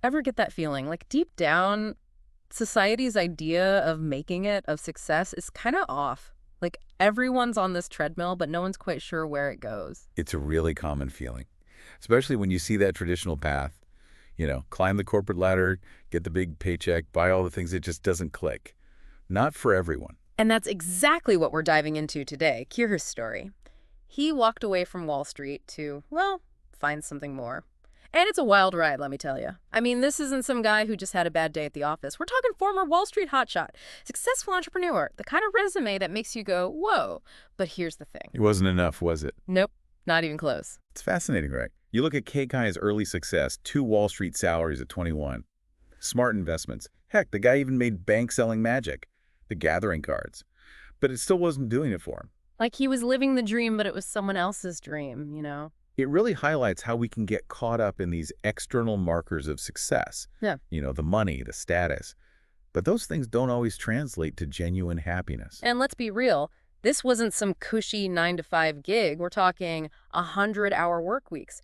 Ever get that feeling? Like deep down, society's idea of making it, of success, is kind of off. Like everyone's on this treadmill, but no one's quite sure where it goes. It's a really common feeling, especially when you see that traditional path. Climb the corporate ladder, get the big paycheck, buy all the things. It just doesn't click. Not for everyone. And that's exactly what we're diving into today, Khe Hy's story. He walked away from Wall Street to, well, find something more. And it's a wild ride, let me tell you. I mean, this isn't some guy who just had a bad day at the office. We're talking former Wall Street hotshot, successful entrepreneur, the kind of resume that makes you go, whoa. But here's the thing. It wasn't enough, was it? Nope, not even close. It's fascinating, right? You look at Khe Hy's early success, 2 Wall Street salaries at 21. Smart investments. Heck, the guy even made bank selling magic, the gathering cards. But it still wasn't doing it for him. Like he was living the dream, but it was someone else's dream, you know? It really highlights how we can get caught up in these external markers of success. Yeah. The money, the status. But those things don't always translate to genuine happiness. And let's be real, this wasn't some cushy 9-to-5 gig. We're talking 100-hour work weeks.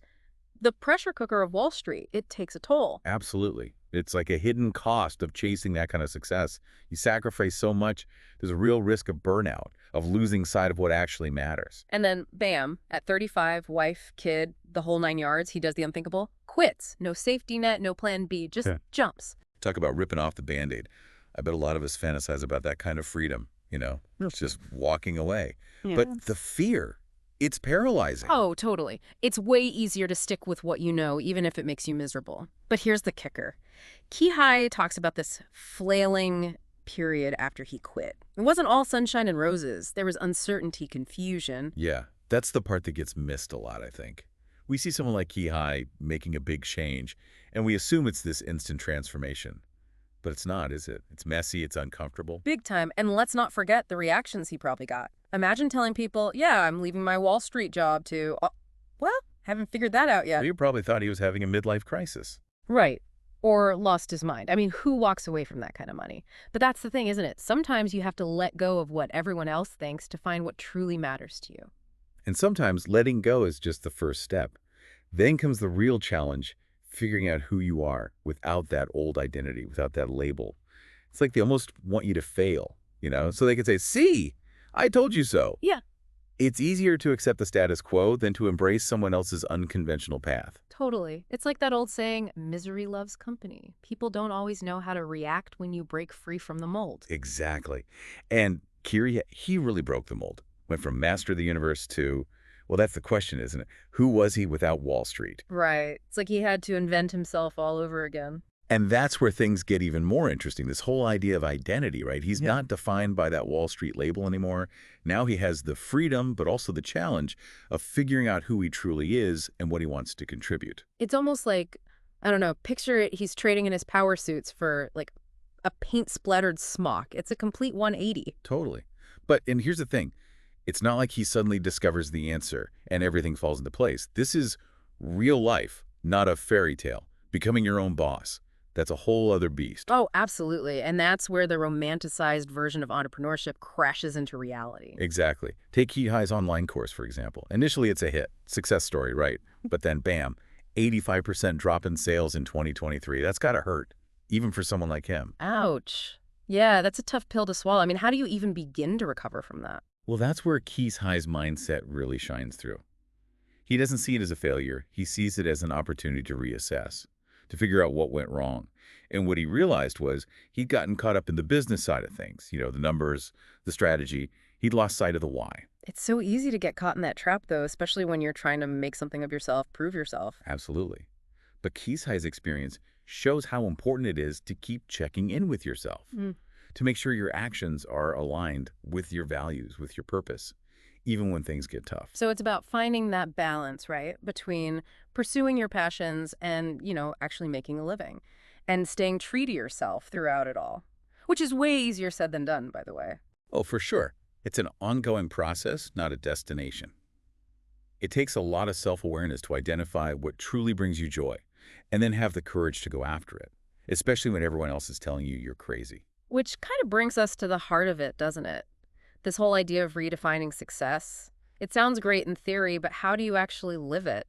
The pressure cooker of Wall Street, it takes a toll. Absolutely. It's like a hidden cost of chasing that kind of success. You sacrifice so much, there's a real risk of burnout, of losing sight of what actually matters. And then, bam, at 35, wife, kid, the whole 9 yards, he does the unthinkable, quits. No safety net, no plan B, just jumps. Talk about ripping off the Band-Aid. I bet a lot of us fantasize about that kind of freedom, It's just walking away. Yeah. But the fear, it's paralyzing. Oh, totally. It's way easier to stick with what you know, even if it makes you miserable. But here's the kicker. Khe Hy talks about this flailing period after he quit. It wasn't all sunshine and roses. There was uncertainty, confusion. Yeah, that's the part that gets missed a lot, I think. We see someone like Khe Hy making a big change, and we assume it's this instant transformation. But it's not, is it? It's messy, it's uncomfortable. Big time. And let's not forget the reactions he probably got. Imagine telling people, yeah, I'm leaving my Wall Street job to, well, haven't figured that out yet. Well, you probably thought he was having a midlife crisis. Right. Or lost his mind. I mean, who walks away from that kind of money? But that's the thing, isn't it? Sometimes you have to let go of what everyone else thinks to find what truly matters to you. And sometimes letting go is just the first step. Then comes the real challenge, figuring out who you are without that old identity, without that label. It's like they almost want you to fail, so they can say, see, I told you so. Yeah. It's easier to accept the status quo than to embrace someone else's unconventional path. Totally. It's like that old saying, misery loves company. People don't always know how to react when you break free from the mold. Exactly. And Khe, he really broke the mold. Went from master of the universe to, well, that's the question, isn't it? Who was he without Wall Street? Right. It's like he had to invent himself all over again. And that's where things get even more interesting. This whole idea of identity, right? He's not defined by that Wall Street label anymore. Now he has the freedom, but also the challenge of figuring out who he truly is and what he wants to contribute. It's almost like, I don't know, picture it, he's trading in his power suits for like a paint-splattered smock. It's a complete 180. Totally. And here's the thing. It's not like he suddenly discovers the answer and everything falls into place. This is real life, not a fairy tale. Becoming your own boss. That's a whole other beast. Oh, absolutely. And that's where the romanticized version of entrepreneurship crashes into reality. Exactly. Take Khe Hy's online course, for example. Initially, it's a hit. Success story, right? But then, bam, 85% drop in sales in 2023. That's got to hurt, even for someone like him. Ouch. Yeah, that's a tough pill to swallow. I mean, how do you even begin to recover from that? Well, that's where Khe Hy's mindset really shines through. He doesn't see it as a failure. He sees it as an opportunity to reassess, to figure out what went wrong. And what he realized was he'd gotten caught up in the business side of things, the numbers, the strategy. He'd lost sight of the why. It's so easy to get caught in that trap, though, especially when you're trying to make something of yourself, prove yourself. Absolutely. But Khe Hy's experience shows how important it is to keep checking in with yourself, to make sure your actions are aligned with your values, with your purpose, even when things get tough. So it's about finding that balance, right, between pursuing your passions and, actually making a living and staying true to yourself throughout it all, which is way easier said than done, by the way. Oh, for sure. It's an ongoing process, not a destination. It takes a lot of self-awareness to identify what truly brings you joy and then have the courage to go after it, especially when everyone else is telling you you're crazy. Which kind of brings us to the heart of it, doesn't it? This whole idea of redefining success. It sounds great in theory, but how do you actually live it?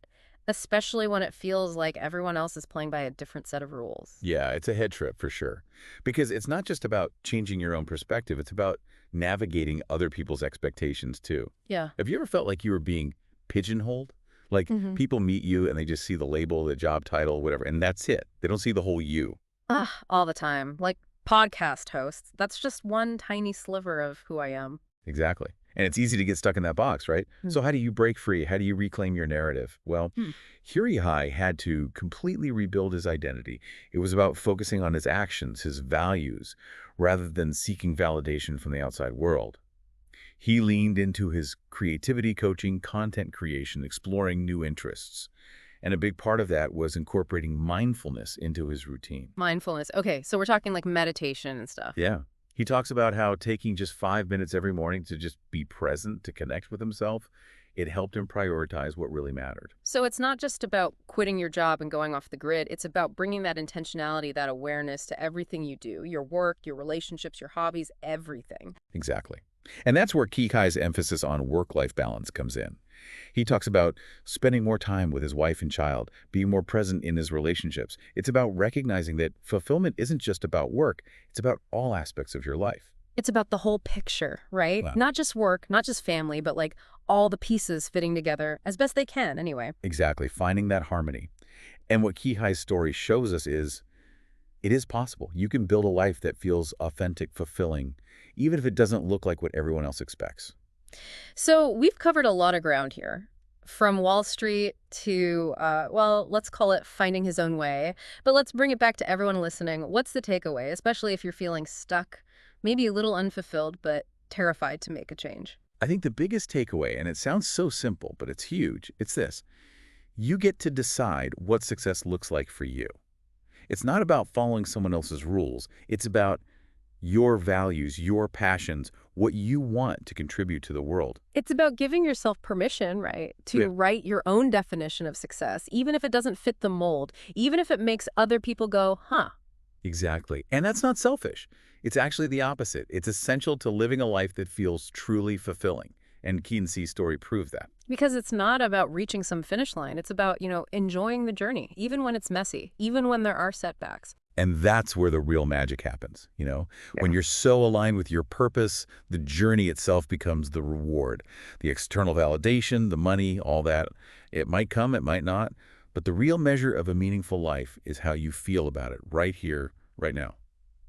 Especially when it feels like everyone else is playing by a different set of rules. Yeah, it's a head trip for sure. Because it's not just about changing your own perspective, it's about navigating other people's expectations too. Yeah. Have you ever felt like you were being pigeonholed? Like Hmm. people meet you and they just see the label, the job title, whatever, and that's it. They don't see the whole you. Ah, all the time. Like podcast hosts. That's just one tiny sliver of who I am. Exactly. And it's easy to get stuck in that box, right? Hmm. So how do you break free? How do you reclaim your narrative? Well, Hmm. Khe Hy had to completely rebuild his identity. It was about focusing on his actions, his values, rather than seeking validation from the outside world. He leaned into his creativity coaching, content creation, exploring new interests. And a big part of that was incorporating mindfulness into his routine. Mindfulness. Okay, so we're talking like meditation and stuff. Yeah. He talks about how taking just 5 minutes every morning to just be present, to connect with himself, it helped him prioritize what really mattered. So it's not just about quitting your job and going off the grid. It's about bringing that intentionality, that awareness to everything you do, your work, your relationships, your hobbies, everything. Exactly. And that's where Khe Hy's emphasis on work-life balance comes in. He talks about spending more time with his wife and child, being more present in his relationships. It's about recognizing that fulfillment isn't just about work, it's about all aspects of your life. It's about the whole picture, right? Wow. Not just work, not just family, but like all the pieces fitting together as best they can, anyway. Exactly, finding that harmony. And what Khe Hy's story shows us is it is possible. You can build a life that feels authentic, fulfilling, even if it doesn't look like what everyone else expects. So we've covered a lot of ground here. From Wall Street to, well, let's call it finding his own way. But let's bring it back to everyone listening. What's the takeaway, especially if you're feeling stuck, maybe a little unfulfilled, but terrified to make a change? I think the biggest takeaway, and it sounds so simple, but it's huge, it's this. You get to decide what success looks like for you. It's not about following someone else's rules. It's about your values, your passions, what you want to contribute to the world. It's about giving yourself permission, right, Yeah. to write your own definition of success, even if it doesn't fit the mold, even if it makes other people go, huh. Exactly. And that's not selfish. It's actually the opposite. It's essential to living a life that feels truly fulfilling. And Khe story proves that. Because it's not about reaching some finish line. It's about, enjoying the journey, even when it's messy, even when there are setbacks. And that's where the real magic happens. When Yeah. you're so aligned with your purpose, the journey itself becomes the reward. The external validation, the money, all that. It might come, it might not. But the real measure of a meaningful life is how you feel about it right here, right now.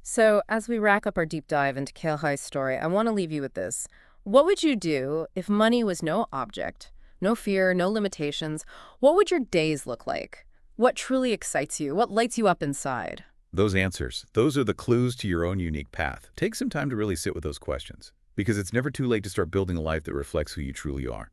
So, as we rack up our deep dive into Khe Hy's story, I want to leave you with this. What would you do if money was no object, no fear, no limitations? What would your days look like? What truly excites you? What lights you up inside? Those answers, those are the clues to your own unique path. Take some time to really sit with those questions, because it's never too late to start building a life that reflects who you truly are.